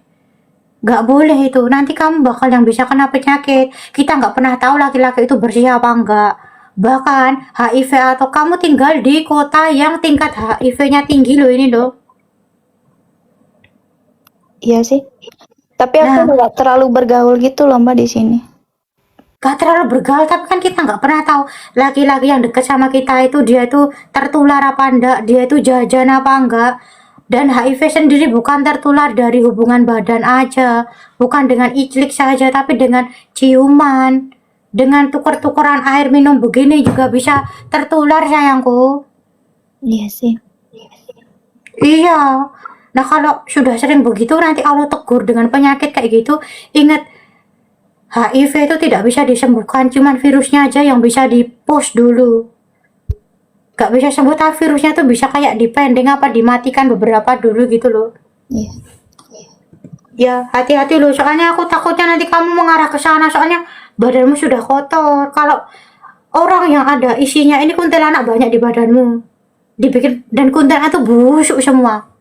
nggak boleh itu. Nanti kamu bakal yang bisa kena penyakit. Kita nggak pernah tahu laki-laki itu bersih apa enggak. Bahkan HIV atau kamu tinggal di kota yang tingkat HIV-nya tinggi loh ini loh. Iya sih. Tapi aku Nah, nggak terlalu bergaul gitu loh Mbak di sini. gak terlalu bergaul tapi kan kita nggak pernah tahu laki-laki yang deket sama kita itu dia itu tertular apa enggak, dia itu jajan apa enggak. Dan HIV sendiri bukan tertular dari hubungan badan aja, bukan dengan iclik saja, tapi dengan ciuman, dengan tuker-tukeran air minum begini juga bisa tertular sayangku. Iya sih. Iya. Nah kalau sudah sering begitu nanti Allah tegur dengan penyakit kayak gitu, ingat HIV itu tidak bisa disembuhkan, cuman virusnya aja yang bisa di-push dulu. Gak bisa sembuh, tapi virusnya tuh bisa kayak dipending apa dimatikan beberapa dulu gitu loh. Iya. Ya, hati-hati loh, soalnya aku takutnya nanti kamu mengarah ke sana, soalnya badanmu sudah kotor. Kalau orang yang ada isinya ini kuntilanak banyak di badanmu, dibikin dan kuntilanak tuh busuk semua.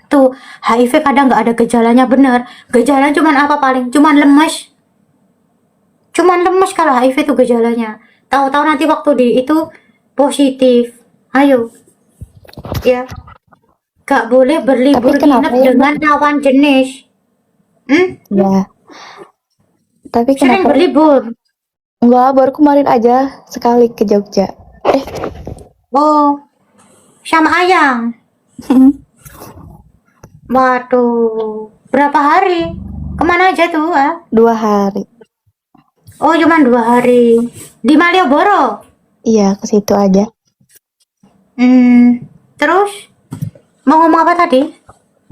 Tuh, HIV kadang nggak ada gejalanya bener. Gejalanya cuman apa paling? Cuman lemes. Cuman lemes kalau HIV itu gejalanya. Tahu-tahu nanti waktu di itu positif. Ayo, ya. Gak boleh berlibur Tapi kenapa nginep ya, dengan lawan jenis. Ya. Tapi Sering kenapa? berlibur. Enggak, baru kemarin aja sekali ke Jogja. Oh, sama ayang. Waduh, berapa hari? Kemana aja tuh? 2 hari. Oh, cuma 2 hari. Di Malioboro. Iya, ke situ aja. Terus mau ngomong apa tadi?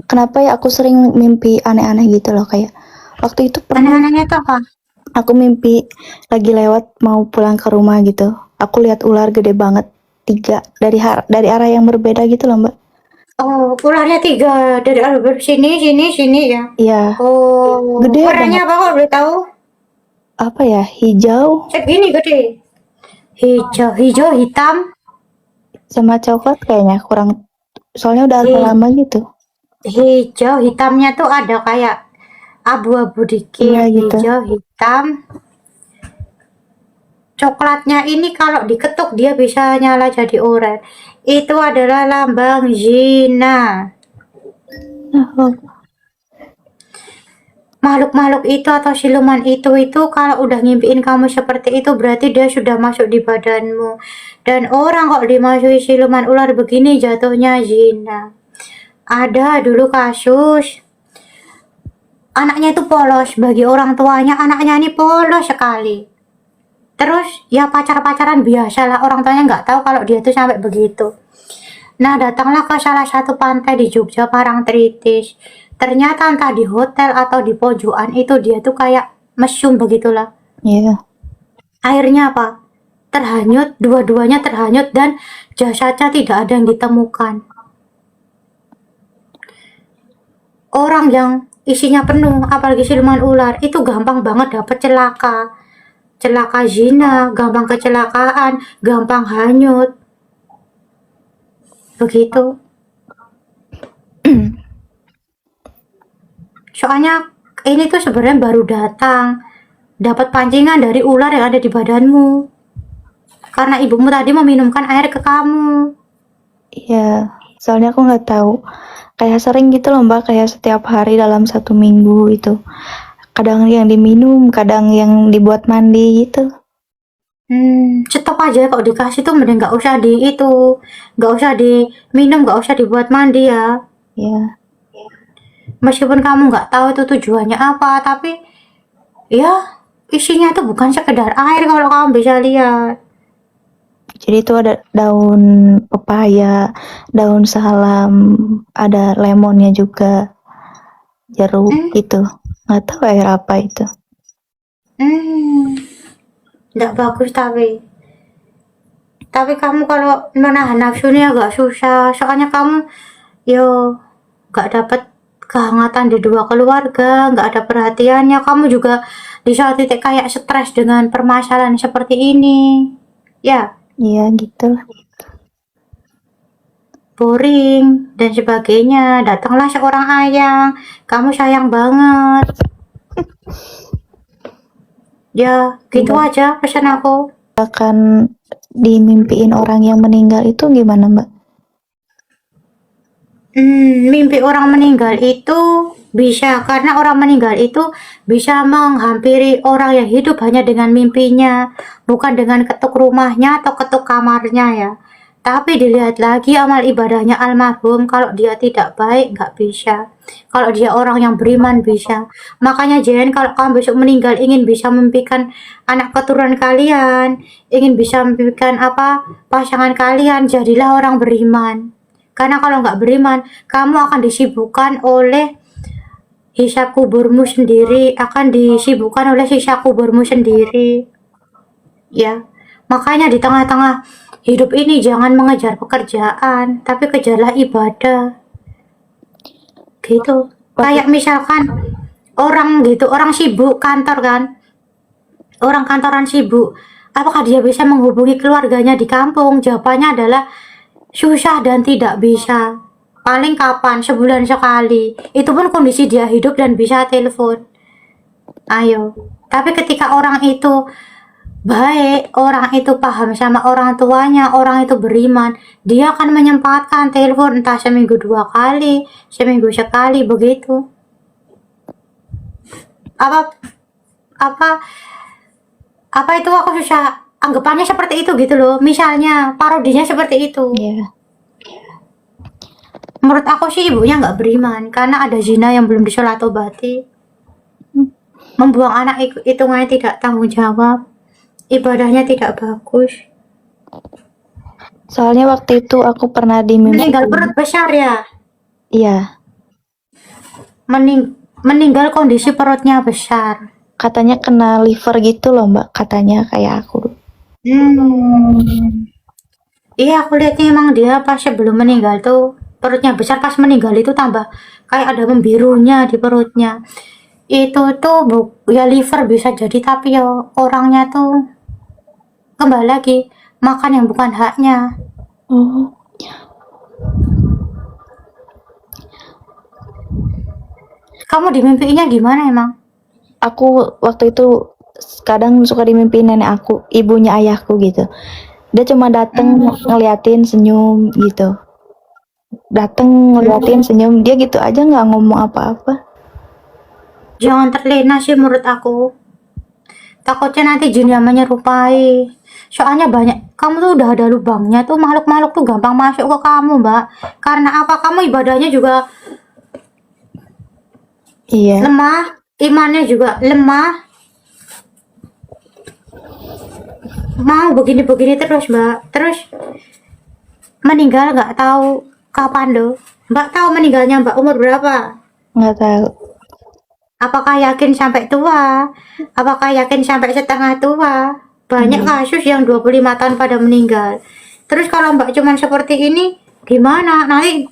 Kenapa ya aku sering mimpi aneh-aneh gitu loh, kayak waktu itu pernah Aneh-anehnya tuh apa? aku mimpi lagi lewat mau pulang ke rumah gitu. Aku lihat ular gede banget, 3 dari arah yang berbeda gitu loh, Mbak. Oh, ularnya 3 dari Albert sini ya. Iya, Oh, gede warnanya banget. apa kok boleh tahu? Apa ya? Hijau Segini gede. Hijau, hitam. sama coklat kayaknya, kurang. Soalnya udah agak Hi- lama gitu. Hijau, hitamnya tuh ada kayak abu-abu Iya dikit. gitu. Hijau, hitam. Coklatnya ini kalau diketuk dia bisa nyala jadi oranye. Itu adalah lambang zina. Oh, Makhluk-makhluk itu atau siluman itu kalau udah ngimpiin kamu seperti itu berarti dia sudah masuk di badanmu. Dan orang kok dimasuki siluman ular begini jatuhnya zina. Ada dulu kasus anaknya itu polos, bagi orang tuanya anaknya ini polos sekali. Terus ya pacar-pacaran biasa lah, orang tuanya nggak tahu kalau dia tuh sampai begitu. Nah, datanglah ke salah satu pantai di Jogja, Parangtritis. Ternyata entah di hotel atau di pojokan itu dia tuh kayak mesum begitulah. iya. Airnya apa? Terhanyut, dua-duanya terhanyut dan jasadnya tidak ada yang ditemukan. Orang yang isinya penuh, apalagi siluman ular, itu gampang banget dapet celaka. Celaka zina, gampang kecelakaan, gampang hanyut. Begitu. Soalnya ini tuh sebenarnya baru datang, dapat pancingan dari ular yang ada di badanmu. Karena ibumu tadi meminumkan air ke kamu. Iya, soalnya aku nggak tahu. Kayak sering gitu loh Mbak, kayak setiap hari dalam 1 minggu itu. Kadang yang diminum, kadang yang dibuat mandi gitu. Stop aja kalau dikasih tuh mending nggak usah nggak usah diminum, nggak usah dibuat mandi ya. Ya, Meskipun kamu nggak tahu itu tujuannya apa, tapi ya isinya tuh bukan sekedar air kalau kamu bisa lihat. jadi itu ada daun pepaya, daun salam, ada lemonnya juga, jeruk Hmm, gitu. Nggak tahu air apa itu. nggak bagus tapi kamu kalau menahan nafsunya agak susah, soalnya kamu yo nggak dapat kehangatan di dua keluarga, nggak ada perhatiannya, kamu juga di suatu titik kayak stres dengan permasalahan seperti ini, ya Iya gitu. boring dan sebagainya. Datanglah seorang ayang, kamu sayang banget, ya gitu Iya. aja pesan aku. Akan dimimpiin orang yang meninggal itu gimana Mbak? Mimpi orang meninggal itu bisa, karena orang meninggal itu bisa menghampiri orang yang hidup hanya dengan mimpinya, bukan dengan ketuk rumahnya atau ketuk kamarnya ya. Tapi dilihat lagi amal ibadahnya almarhum, kalau dia tidak baik nggak bisa. Kalau dia orang yang beriman bisa. Makanya Jen, kalau kamu besok meninggal ingin bisa memimpikan anak keturunan kalian, ingin bisa memimpikan apa pasangan kalian, jadilah orang beriman. Karena kalau nggak beriman, kamu akan disibukkan oleh hisab kuburmu sendiri, akan disibukkan oleh sisa kuburmu sendiri. Ya, makanya di tengah-tengah hidup ini jangan mengejar pekerjaan, tapi kejarlah ibadah. Gitu. Kayak misalkan orang gitu, orang sibuk kantor kan, orang kantoran sibuk. Apakah dia bisa menghubungi keluarganya di kampung? Jawabannya adalah susah dan tidak bisa. Paling kapan? Sebulan sekali. Itu pun kondisi dia hidup dan bisa telepon. Ayo. Tapi ketika orang itu baik, orang itu paham sama orang tuanya, orang itu beriman, dia akan menyempatkan telepon entah seminggu 2 kali, seminggu sekali, begitu. Apa apa apa itu aku susah anggapannya seperti itu gitu loh. Misalnya parodinya seperti itu. Iya. Menurut aku sih ibunya nggak beriman karena ada zina yang belum disolatobati. Membuang anak hitungannya tidak tanggung jawab. Ibadahnya tidak bagus. Soalnya waktu itu aku pernah Meninggal dimimpiin. perut besar ya. Iya, Meninggal kondisi perutnya besar. katanya kena liver gitu loh Mbak, katanya kayak aku. Iya, aku lihatnya emang dia pas sebelum meninggal tuh perutnya besar, pas meninggal itu tambah kayak ada membirunya di perutnya. Itu tuh ya liver bisa jadi, tapi ya orangnya tuh kembali lagi makan yang bukan haknya. Oh, Kamu dimimpiinnya gimana emang? aku waktu itu kadang suka dimimpiin nenek aku, ibunya ayahku gitu. Dia cuma dateng ngeliatin senyum gitu. Dateng ngeliatin senyum, dia gitu aja nggak ngomong apa-apa. Jangan terlena sih menurut aku. Takutnya nanti jin yang menyerupai. Soalnya banyak, kamu tuh udah ada lubangnya tuh, makhluk-makhluk tuh gampang masuk ke kamu, Mbak. Karena apa? Kamu ibadahnya juga Iya, lemah, imannya juga lemah. Mau begini-begini terus, Mbak. Terus meninggal nggak tahu kapan loh. Mbak tahu meninggalnya Mbak umur berapa? nggak tahu. Apakah yakin sampai tua? Apakah yakin sampai setengah tua? Banyak kasus yang 25 tahun pada meninggal. Terus kalau Mbak cuman seperti ini, gimana? Nanti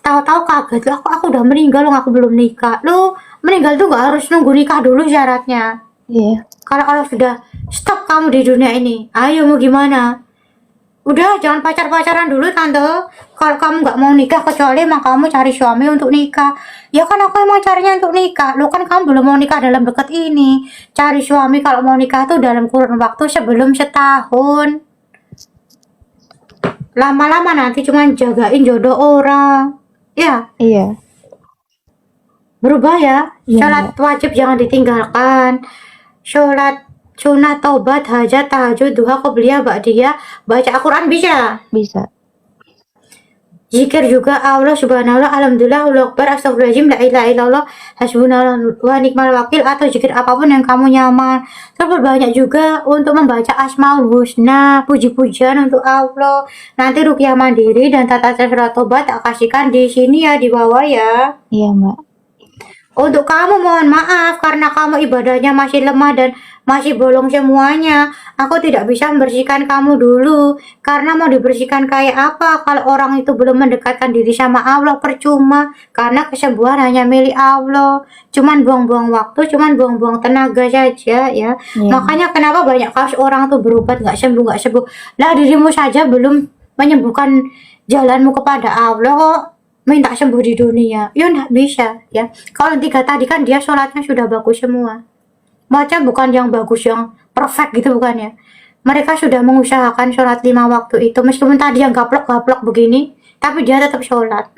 tahu-tahu kaget loh, aku udah meninggal loh, aku belum nikah. Loh, meninggal tuh nggak harus nunggu nikah dulu syaratnya. Iya, Kalau sudah stop kamu di dunia ini, ayo mau gimana? Udah, jangan pacar-pacaran dulu, Tante. Kalau kamu nggak mau nikah, kecuali emang kamu cari suami untuk nikah. Ya kan aku emang carinya untuk nikah. Lo kan kamu belum mau nikah dalam dekat ini. Cari suami kalau mau nikah tuh dalam kurun waktu sebelum setahun. Lama-lama nanti cuman jagain jodoh orang. Ya, iya, berubah ya. Iya, Sholat wajib jangan ditinggalkan. Sholat sunat, taubat, hajat, tahajud, duha, qobliyah, ba'diyah, baca Al-Quran bisa. bisa. Zikir juga Allah subhanallah, alhamdulillah, Allahu akbar, astagfirullahaladzim, la ilaha illallah, hasbunallah wa ni'mal wakil, atau zikir apapun yang kamu nyaman. Terus banyak juga untuk membaca asmaul husna, puji-pujian untuk Allah. Nanti ruqyah mandiri dan tata cara tobat tak kasihkan di sini ya, di bawah ya. Iya, Mbak. Untuk kamu mohon maaf karena kamu ibadahnya masih lemah dan masih bolong semuanya. Aku tidak bisa membersihkan kamu dulu. Karena mau dibersihkan kayak apa kalau orang itu belum mendekatkan diri sama Allah, percuma. Karena kesembuhan hanya milik Allah. Cuman buang-buang waktu, cuman buang-buang tenaga saja ya. Iya. Makanya kenapa banyak kasus orang tuh berobat nggak sembuh. Lah dirimu saja belum menyembuhkan jalanmu kepada Allah kok minta sembuh di dunia, ya nggak bisa ya. Kalau 3 tadi kan dia sholatnya sudah bagus semua, macam bukan yang bagus yang perfect gitu bukan ya. Mereka sudah mengusahakan sholat 5 waktu itu, meskipun tadi yang gaplok begini, tapi dia tetap sholat.